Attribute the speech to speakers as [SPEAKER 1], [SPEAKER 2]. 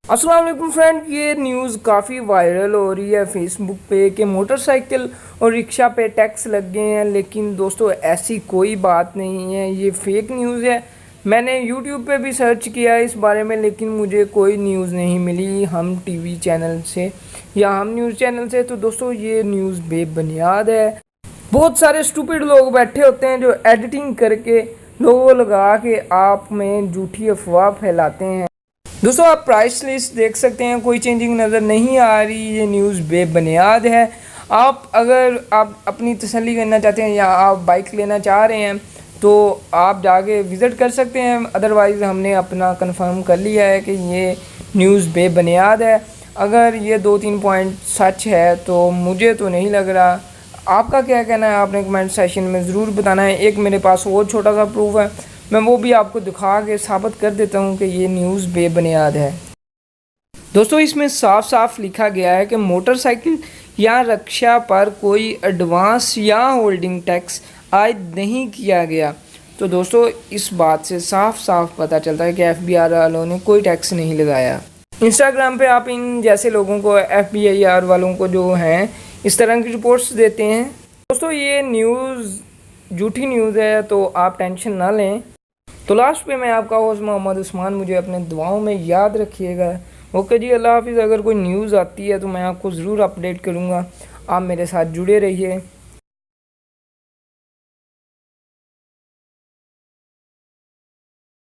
[SPEAKER 1] अस्सलाम वालेकुम फ्रेंड, ये न्यूज़ काफ़ी वायरल हो रही है फेसबुक पे कि मोटरसाइकिल और रिक्शा पे टैक्स लग गए हैं। लेकिन दोस्तों ऐसी कोई बात नहीं है, ये फेक न्यूज़ है। मैंने यूट्यूब पे भी सर्च किया इस बारे में, लेकिन मुझे कोई न्यूज़ नहीं मिली हम टीवी चैनल से या हम न्यूज़ चैनल से। तो दोस्तों ये न्यूज़ बेबुनियाद है। बहुत सारे स्टूपिड लोग बैठे होते हैं जो एडिटिंग करके लोगों लगा के आप में झूठी अफवाह फैलाते हैं। दोस्तों आप प्राइस लिस्ट देख सकते हैं, कोई चेंजिंग नज़र नहीं आ रही। ये न्यूज़ बेबुनियाद है। अगर आप अपनी तसल्ली करना चाहते हैं या आप बाइक लेना चाह रहे हैं तो आप जाके विज़िट कर सकते हैं। अदरवाइज़ हमने अपना कंफर्म कर लिया है कि ये न्यूज़ बेबुनियाद है। अगर ये 2-3 पॉइंट सच है तो मुझे तो नहीं लग रहा। आपका क्या कहना है आपने कमेंट सेशन में ज़रूर बताना है। एक मेरे पास और छोटा सा प्रूफ है, मैं वो भी आपको दिखा के साबित कर देता हूँ कि ये न्यूज़ बेबुनियाद है। दोस्तों इसमें साफ साफ लिखा गया है कि मोटरसाइकिल या रिक्शा पर कोई एडवांस या होल्डिंग टैक्स आयद नहीं किया गया। तो दोस्तों इस बात से साफ साफ पता चलता है कि FBI वालों ने कोई टैक्स नहीं लगाया। इंस्टाग्राम पे आप इन जैसे लोगों को, FBI वालों को जो हैं इस तरह की रिपोर्ट्स देते हैं। दोस्तों ये न्यूज़ झूठी न्यूज़ है, तो आप टेंशन ना लें। तो लास्ट पे मैं आपका होस्ट मोहम्मद उस्मान, मुझे अपने दुआओं में याद रखिएगा। ओके जी, अल्लाह हाफिज़। अगर कोई न्यूज़ आती है तो मैं आपको ज़रूर अपडेट करूँगा। आप मेरे साथ जुड़े रहिए।